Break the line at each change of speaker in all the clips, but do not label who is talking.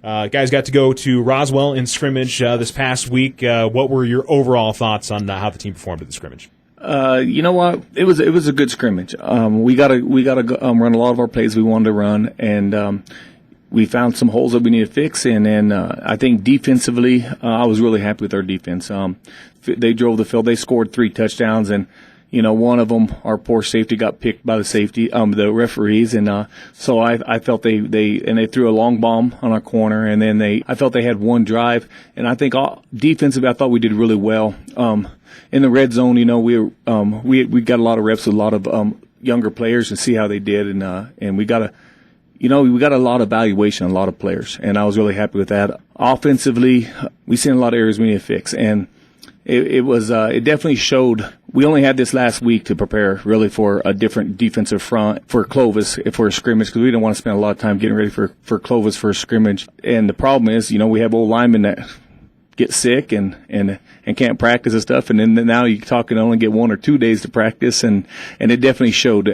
Guys got to go to Roswell in scrimmage this past week. What were your overall thoughts on how the team performed at the scrimmage?
You know what? It was a good scrimmage. We gotta run a lot of our plays we wanted to run, and we found some holes that we need to fix. And then I think defensively, I was really happy with our defense. They drove the field. They scored 3 touchdowns, and one of them, our poor safety, got picked by the referees, and so I felt they threw a long bomb on our corner, and then I felt they had one drive, and I think defensively, I thought we did really well. In the red zone, we got a lot of reps with a lot of younger players to see how they did, and we got a lot of evaluation on a lot of players, and I was really happy with that. Offensively, we seen a lot of areas we need to fix, and it definitely showed. We only had this last week to prepare really for a different defensive front for Clovis for a scrimmage, because we didn't want to spend a lot of time getting ready for Clovis for a scrimmage. And the problem is, we have old linemen that get sick and can't practice and stuff, and then now you're talking only get 1 or 2 days to practice, and it definitely showed.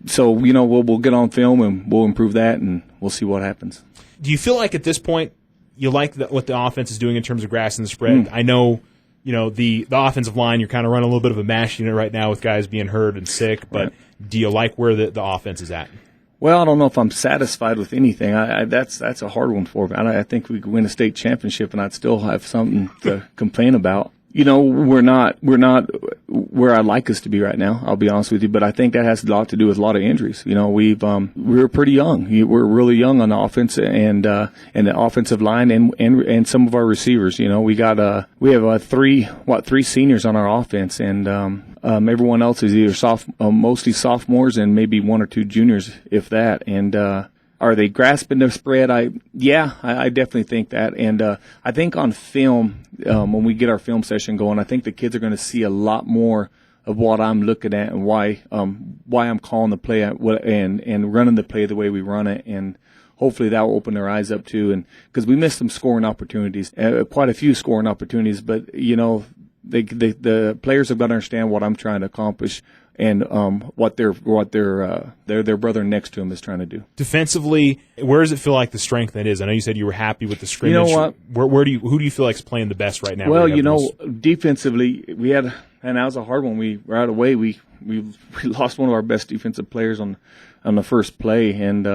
So we'll get on film and we'll improve that, and we'll see what happens.
Do you feel like at this point you like what the offense is doing in terms of grass and the spread? I know. The offensive line, you're kind of running a little bit of a mash unit right now with guys being hurt and sick, but do you like where the offense is at?
Well, I don't know if I'm satisfied with anything. That's a hard one for me. I think we could win a state championship, and I'd still have something to complain about. We're not where I'd like us to be right now, I'll be honest with you, but I think that has a lot to do with a lot of injuries. We're pretty young. We're really young on the offense and the offensive line and some of our receivers. We have three seniors on our offense, and everyone else is either mostly sophomores and maybe 1 or 2 juniors, if that. And are they grasping the spread? I definitely think that. And I think on film, when we get our film session going, I think the kids are going to see a lot more of what I'm looking at and why I'm calling the play and running the play the way we run it. And hopefully that will open their eyes up too. And because we missed some scoring opportunities, quite a few scoring opportunities, but the players have got to understand what I'm trying to accomplish and what their brother next to him is trying to do.
Defensively, where does it feel like the strength that is? I know you said you were happy with the scrimmage.
You know what?
Who do you feel like is playing the best right now?
Well, defensively, we had, and that was a hard one. Right away we lost one of our best defensive players on the first play, and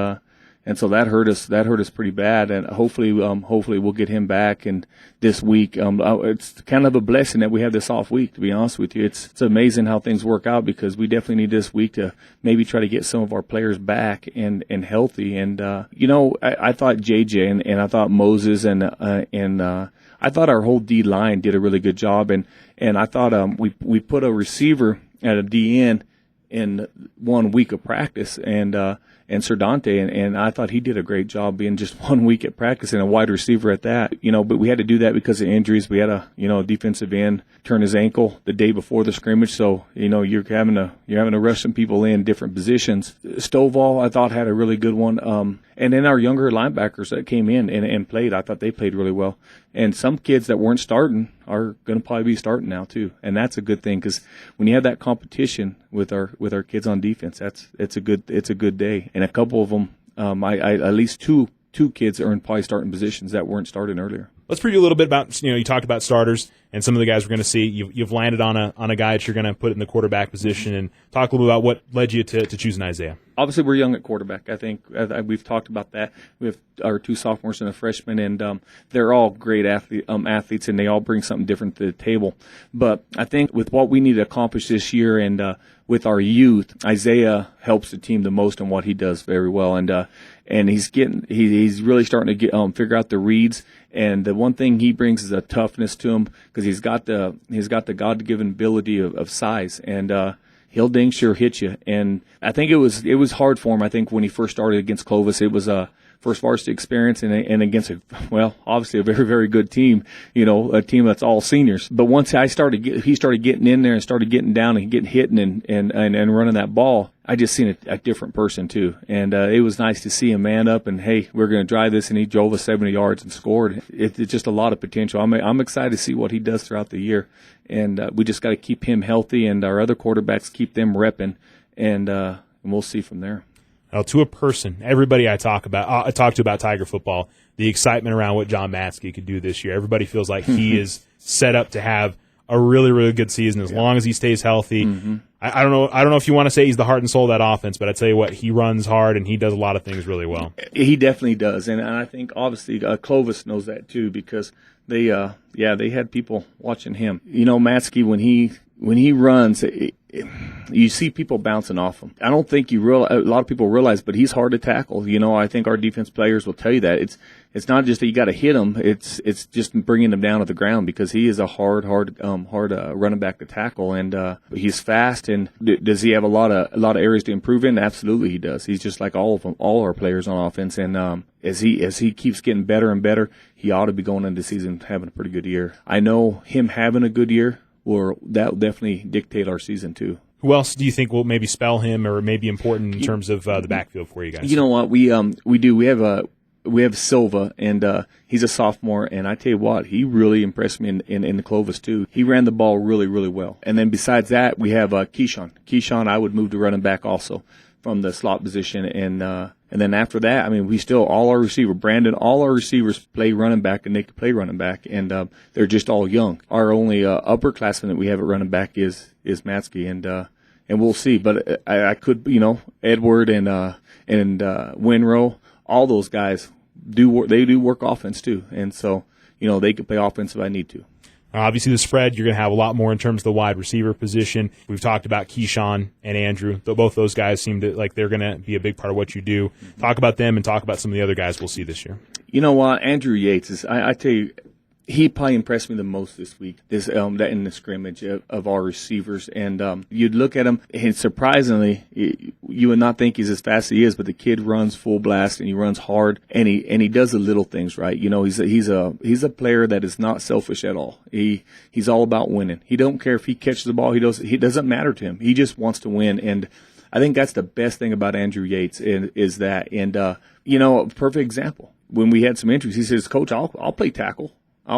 so that hurt us. That hurt us pretty bad. And hopefully we'll get him back. And this week, it's kind of a blessing that we have this off week. To be honest with you, it's amazing how things work out, because we definitely need this week to maybe try to get some of our players back and healthy. And I thought JJ and I thought Moses and I thought our whole D line did a really good job. And I thought we put a receiver at a DN in 1 week of practice, and Sir Dante, and I thought he did a great job being just 1 week at practice and a wide receiver at that. But we had to do that because of injuries. We had a defensive end turn his ankle the day before the scrimmage, so you're having to rush some people in different positions. Stovall, I thought, had a really good one. And then our younger linebackers that came in and played, I thought they played really well. And some kids that weren't starting are going to probably be starting now too, and that's a good thing, because when you have that competition with our kids on defense, it's a good day. And a couple of them, at least two kids are in probably starting positions that weren't starting earlier.
Let's preview a little bit about, you talked about starters and some of the guys we're going to see. You've landed on a guy that you're going to put in the quarterback position, and talk a little bit about what led you to choosing Isaiah.
Obviously, we're young at quarterback. I think we've talked about that. We have our 2 sophomores and a freshman, and they're all great athletes, and they all bring something different to the table. But I think with what we need to accomplish this year and with our youth, Isaiah helps the team the most in what he does very well, and he's really starting to get figure out the reads. And the one thing he brings is a toughness to him, because he's got the God-given ability of size, and he'll dang sure hit you. And I think it was hard for him. I think when he first started against Clovis, it was a first varsity experience and against obviously a very, very good team, a team that's all seniors. But once he started getting in there and started getting down and getting hit and running that ball, I just seen a different person too. And it was nice to see him man up and, hey, we're going to drive this, and he drove us 70 yards and scored. It's just a lot of potential. I'm excited to see what he does throughout the year. And we just got to keep him healthy, and our other quarterbacks keep them repping, and we'll see from there.
Well, to a person, everybody I talk to about Tiger football, the excitement around what John Matzke could do this year. Everybody feels like he is set up to have a really, really good season as long as he stays healthy. I don't know if you want to say he's the heart and soul of that offense, but I tell you what, he runs hard and he does a lot of things really well.
He definitely does, and I think obviously Clovis knows that too, because they had people watching him. You know, Matzke, when he runs, you see people bouncing off him. I don't think a lot of people realize, but he's hard to tackle. You know, I think our defense players will tell you that it's not just that you got to hit him; it's just bringing him down to the ground, because he is a hard running back to tackle, and he's fast. And does he have a lot of areas to improve in? Absolutely, he does. He's just like all of them, all our players on offense. And as he keeps getting better and better, he ought to be going into the season having a pretty good year. I know him having a good year, that will definitely dictate our season too.
Who else do you think will maybe spell him or maybe important in terms of the backfield for you guys?
You know what, we do. We have Silva, and he's a sophomore, and I tell you what, he really impressed me in the Clovis too. He ran the ball really, really well. And then besides that, we have Keyshawn. Keyshawn, I would move to running back also from the slot position, and then after that, I mean, we still all our receivers play running back, and they can play running back, and they're just all young. Our only upperclassman that we have at running back is Matzke, and we'll see. But I could, you know, Edward and Winrow, all those guys do work offense too, and so, you know, they could play offense if I need to.
Obviously, the spread, you're going to have a lot more in terms of the wide receiver position. We've talked about Keyshawn and Andrew. Both those guys seem to like they're going to be a big part of what you do. Talk about them and talk about some of the other guys we'll see this year.
You know what? Andrew Yates is, I tell you, he probably impressed me the most this week. That in the scrimmage of our receivers, and you'd look at him, and surprisingly, you would not think he's as fast as he is, but the kid runs full blast and he runs hard, and he does the little things right. You know, he's a player that is not selfish at all. He's all about winning. He don't care if he catches the ball. He doesn't matter to him. He just wants to win, and I think that's the best thing about Andrew Yates is that. And you know, a perfect example. When we had some injuries, he says, "Coach, I'll play tackle."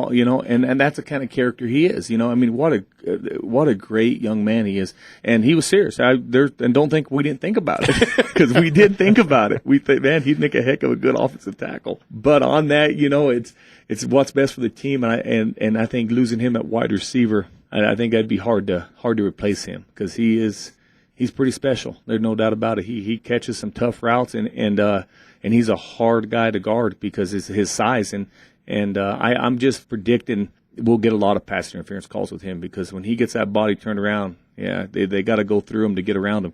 You know, and that's the kind of character he is. You know, I mean, what a great young man he is, and he was serious. And don't think we didn't think about it, because we did think about it. We think, man, he'd make a heck of a good offensive tackle. But on that, you know, it's what's best for the team, and I think losing him at wide receiver, I think that'd be hard to replace him, because he's pretty special. There's no doubt about it. He catches some tough routes, and he's a hard guy to guard because it's his size. And I'm just predicting we'll get a lot of pass interference calls with him, because when he gets that body turned around, yeah, they got to go through him to get around him,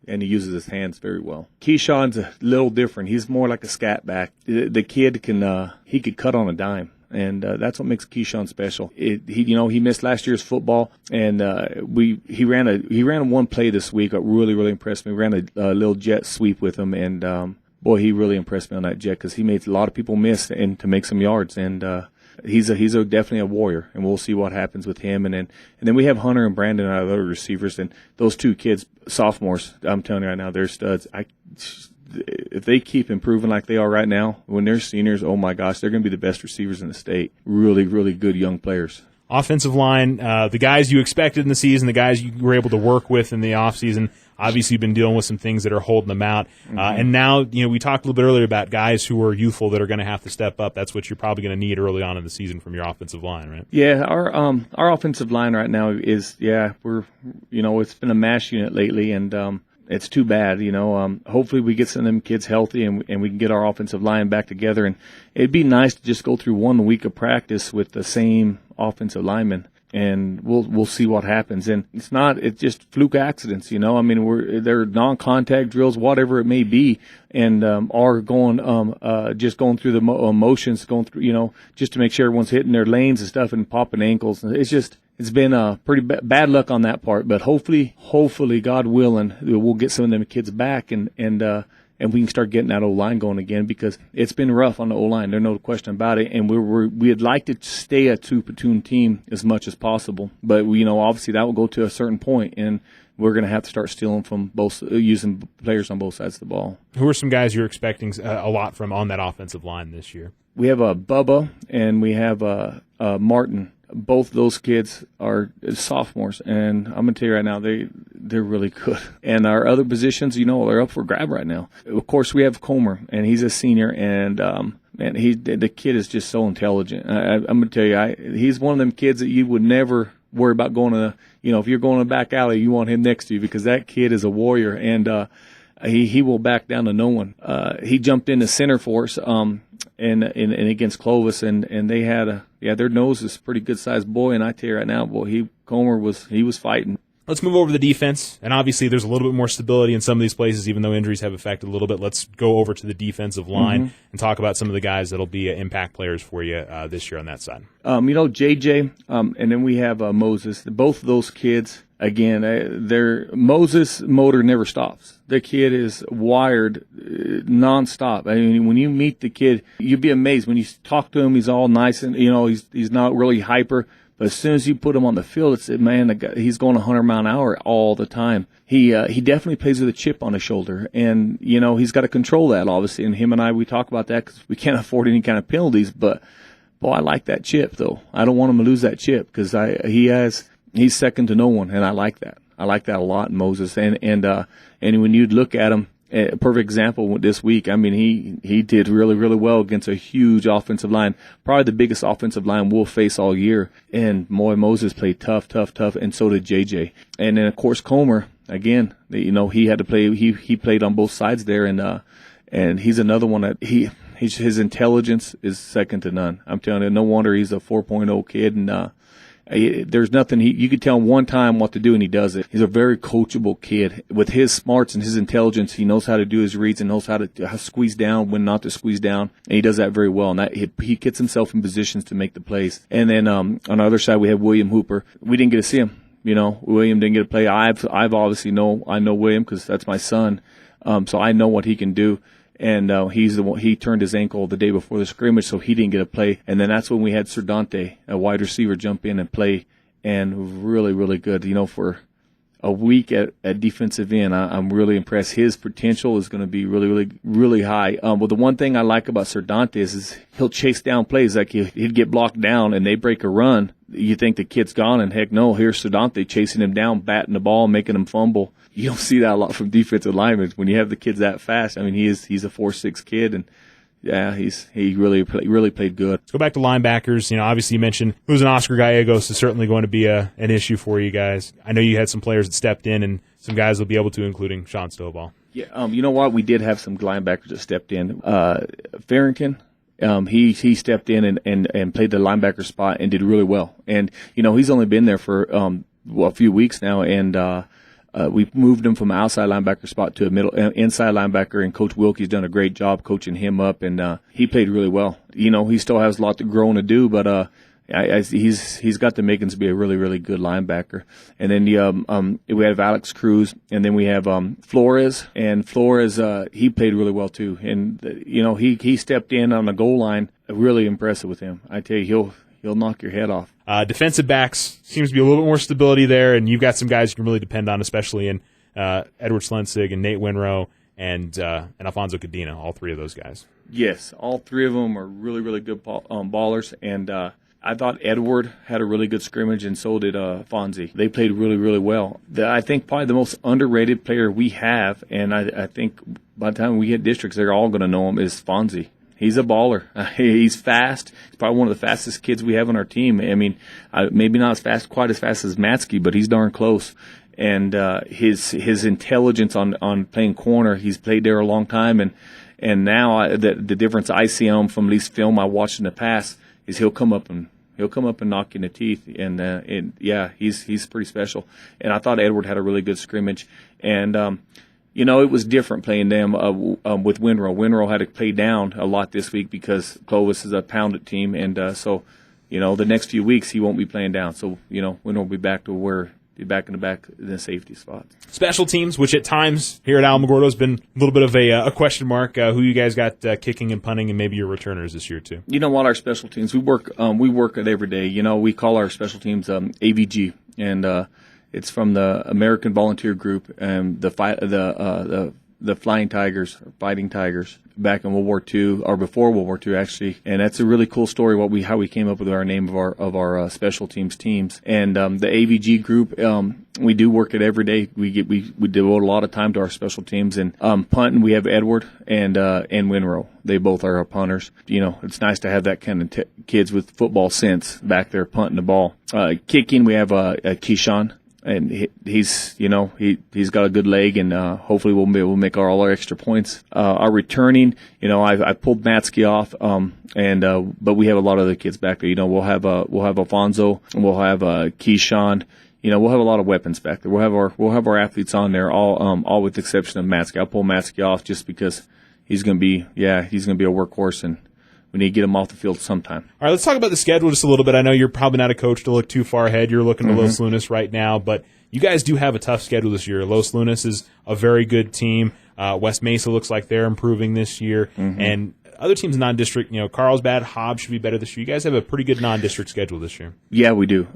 and he uses his hands very well. Keyshawn's a little different. He's more like a scat back. The kid he could cut on a dime, and that's what makes Keyshawn special. He missed last year's football, and he ran one play this week that really, really impressed me. We ran a little jet sweep with him, and boy, he really impressed me on that jet, because he made a lot of people miss and to make some yards. And he's definitely a warrior, and we'll see what happens with him. And then we have Hunter and Brandon, our other receivers, and those two kids, sophomores. I'm telling you right now, they're studs. If they keep improving like they are right now, when they're seniors, oh my gosh, they're going to be the best receivers in the state. Really, really good young players.
Offensive line, the guys you expected in the season, the guys you were able to work with in the offseason, obviously you've been dealing with some things that are holding them out. And now, you know, we talked a little bit earlier about guys who are youthful that are going to have to step up. That's what you're probably going to need early on in the season from your offensive line, right?
Yeah, our offensive line right now it's been a mash unit lately, and it's too bad, you know. Hopefully we get some of them kids healthy, and we can get our offensive line back together. And it'd be nice to just go through 1 week of practice with the same offensive linemen, and we'll see what happens. And it's just fluke accidents, you know. I mean, they're non-contact drills, whatever it may be, and are just going through the motions, going through, you know, just to make sure everyone's hitting their lanes and stuff and popping ankles. And it's been pretty bad luck on that part, but hopefully, God willing, we'll get some of them kids back, and we can start getting that O-line going again, because it's been rough on the O-line. There's no question about it, and we'd like to stay a two-platoon team as much as possible, but obviously that will go to a certain point, and we're going to have to start stealing from using players on both sides of the ball.
Who are some guys you're expecting a lot from on that offensive line this year?
We have Bubba, and we have Martin. Both those kids are sophomores, and I'm going to tell you right now, they're really good. And our other positions, they're up for grab right now. Of course, we have Comer, and he's a senior, and Man, the kid is just so intelligent. I'm going to tell you, he's one of them kids that you would never worry about going to, if you're going to a back alley, you want him next to you because that kid is a warrior, and he will back down to no one. He jumped into center for us and against Clovis, and they had their nose is a pretty good sized boy, and I tell you right now, boy, Comer was fighting.
Let's move over to the defense, and obviously there's a little bit more stability in some of these places, even though injuries have affected a little bit. Let's go over to the defensive line and talk about some of the guys that'll be impact players for you this year on that side.
JJ, and then we have Moses. Both of those kids, again, their Moses motor never stops. The kid is wired nonstop. I mean, when you meet the kid, you'd be amazed. When you talk to him, he's all nice and he's not really hyper. But as soon as you put him on the field, he's going 100 mile an hour all the time. He definitely plays with a chip on his shoulder, and he's got to control that obviously. And him and I, we talk about that because we can't afford any kind of penalties. But boy, I like that chip though. I don't want him to lose that chip because he's second to no one, and I like that. I like that a lot in Moses. And when you look at him, a perfect example this week. I mean, he did really, really well against a huge offensive line, probably the biggest offensive line we'll face all year. And Moses played tough, and so did JJ. And then of course Comer, again, he had to play. He played on both sides there, and he's another one that his intelligence is second to none. I'm telling you, no wonder he's a 4.0 kid, and there's nothing you could tell him one time what to do and he does it. He's a very coachable kid. With his smarts and his intelligence, he knows how to do his reads and knows how to squeeze down when not to squeeze down, and he does that very well. And that he gets himself in positions to make the plays. And then on the other side we have William Hooper. We didn't get to see him. William didn't get to play. I've obviously I know William because that's my son, so I know what he can do. And he's the one. He turned his ankle the day before the scrimmage, so he didn't get a play. And then that's when we had Serdante, a wide receiver, jump in and play, and really, really good. For a week at defensive end, I'm really impressed. His potential is going to be really, really, really high. But the one thing I like about Serdante is he'll chase down plays. Like he'd get blocked down and they break a run. You think the kid's gone, and heck no, here's Serdante chasing him down, batting the ball, making him fumble. You don't see that a lot from defensive linemen when you have the kids that fast. I mean, he's a 4.6 kid, and yeah, he really played good.
Let's go back to linebackers. Obviously you mentioned losing Oscar Gallegos is certainly going to be an issue for you guys. I know you had some players that stepped in, and some guys will be able to, including Sean Stovall.
Yeah, you know what? We did have some linebackers that stepped in. Farrington. He stepped in and played the linebacker spot and did really well. And, he's only been there for, a few weeks now. And, we moved him from an outside linebacker spot to a middle, inside linebacker. And Coach Wilkie's done a great job coaching him up. And, he played really well. He still has a lot to grow and to do, but, he's got the makings to be a really, really good linebacker. And then we have Alex Cruz, and then we have Flores. And Flores, he played really well too. And he stepped in on the goal line. Really impressive with him. I tell you, he'll knock your head off.
Defensive backs seems to be a little bit more stability there, and you've got some guys you can really depend on, especially in Edward Slensig and Nate Winrow and Alfonso Cadena. All three of those guys.
Yes, all three of them are really, really good ballers, and I thought Edward had a really good scrimmage, and so did Fonzie. They played really, really well. I think probably the most underrated player we have, and I think by the time we hit districts, they're all going to know him, is Fonzie. He's a baller. He's fast. He's probably one of the fastest kids we have on our team. I mean, maybe not quite as fast as Matsky, but he's darn close. And his intelligence on playing corner, he's played there a long time, and now the difference I see on him from at least film I watched in the past is he'll come up and knock you in the teeth, and yeah, he's pretty special. And I thought Edward had a really good scrimmage, and it was different playing them with Winrow. Winrow had to play down a lot this week because Clovis is a pounded team, and so the next few weeks he won't be playing down. So Winrow will be back to back in the safety spots.
Special teams, which at times here at Alamogordo has been a little bit of a question mark. Who you guys got kicking and punting, and maybe your returners this year too?
You know what? Our special teams, we work it every day. We call our special teams AVG, and it's from the American Volunteer Group and the the Flying Tigers, or Fighting Tigers, back in World War II, or before World War II, actually. And that's a really cool story, how we came up with our name of our special teams. And the AVG group, we do work it every day. We devote a lot of time to our special teams. And punting, we have Edward and Winrow. They both are our punters. It's nice to have that kind of kids with football sense back there punting the ball. Kicking, we have Keyshawn. And he's got a good leg, and hopefully we'll make all our extra points. Our returning, I pulled Matsky off, but we have a lot of other kids back there. We'll have Alfonso, and we'll have Keyshawn. We'll have a lot of weapons back there. We'll have our athletes on there, all with the exception of Matsky. I'll pull Matsky off just because he's gonna be a workhorse, and we need to get him off the field sometime.
All right, let's talk about the schedule just a little bit. I know you're probably not a coach to look too far ahead. You're looking to Los Lunas right now, but you guys do have a tough schedule this year. Los Lunas is a very good team. West Mesa looks like they're improving this year. And other teams non-district, Carlsbad, Hobbs should be better this year. You guys have a pretty good non-district schedule this year.
Yeah, we do.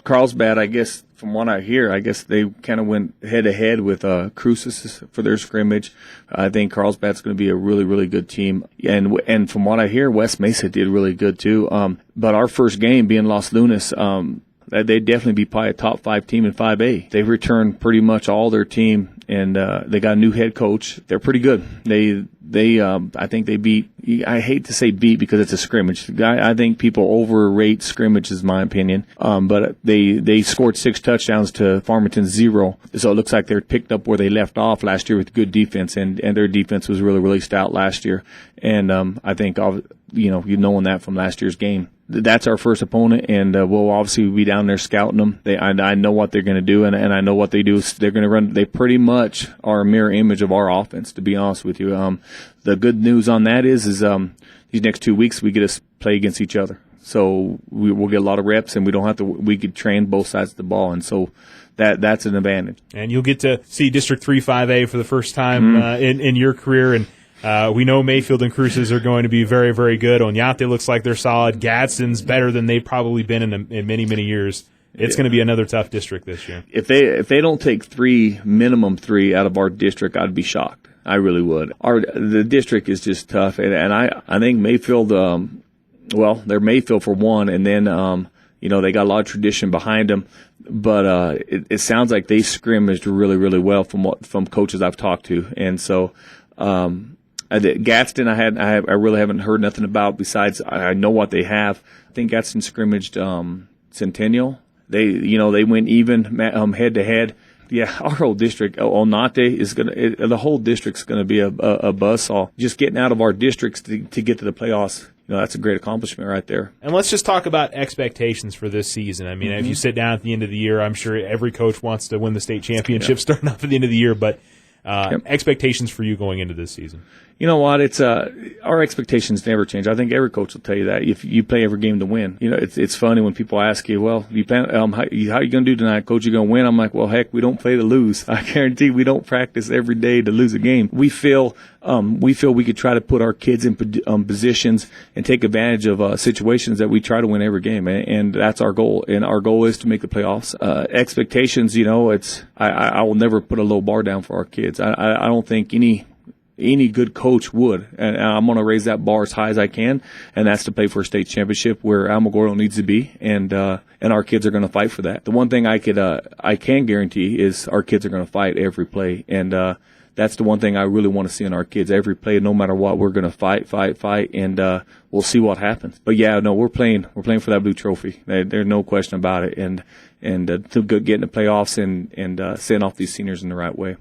Carlsbad, I guess, from what I hear, they kind of went head-to-head with Cruces for their scrimmage. I think Carlsbad's going to be a really, really good team. And from what I hear, West Mesa did really good too. But our first game being Los Lunas, they'd definitely be probably a top 5 team in 5A. They've returned pretty much all their team, and they got a new head coach. They're pretty good. I think they beat. I hate to say beat because it's a scrimmage. I think people overrate scrimmages, my opinion. But they scored 6 touchdowns to Farmington's 0. So it looks like they're picked up where they left off last year with good defense, and their defense was really, really stout last year. And I think you've known that from last year's game. That's our first opponent, and we'll obviously be down there scouting them. I know what they're going to do, and I know what they do. They're going to run. They pretty much are a mirror image of our offense, to be honest with you. The good news on that is these next 2 weeks we get to play against each other, so we'll get a lot of reps, and we don't have to. We could train both sides of the ball, and so that's an advantage.
And you'll get to see District 3 5A for the first time in your career, and. We know Mayfield and Cruces are going to be very, very good. Oñate looks like they're solid. Gadsden's better than they've probably been in many, many years. It's going to be another tough district this year.
If they don't take minimum three out of our district, I'd be shocked. I really would. The district is just tough, and I think Mayfield. They're Mayfield for one, and then they got a lot of tradition behind them. But it sounds like they scrimmaged really, really well from coaches I've talked to, and so. Gadsden, I really haven't heard nothing about besides I know what they have. I think Gadsden scrimmaged Centennial. They went even head to head. Yeah, our whole district, Oñate is the whole district's gonna be a buzzsaw. Just getting out of our districts to get to the playoffs. That's a great accomplishment right there.
And let's just talk about expectations for this season. I mean, if you sit down at the end of the year, I'm sure every coach wants to win the state championship starting off at the end of the year, but expectations for you going into this season?
You know what? It's our expectations never change. I think every coach will tell you that if you play every game to win. It's funny when people ask you, "Well, you plan, how you going to do tonight, coach? You going to win?" I'm like, "Well, heck, we don't play to lose. I guarantee we don't practice every day to lose a game. We feel we could try to put our kids in positions and take advantage of situations that we try to win every game, and that's our goal. And our goal is to make the playoffs. Expectations, I will never put a low bar down for our kids. I don't think any good coach would, and I'm going to raise that bar as high as I can, and that's to play for a state championship where Alamogordo needs to be, and our kids are going to fight for that. The one thing I can guarantee is our kids are going to fight every play, and that's the one thing I really want to see in our kids. Every play, no matter what, we're going to fight, and we'll see what happens. But yeah, no, we're playing for that blue trophy. There's no question about it, and to get in the playoffs and send off these seniors in the right way.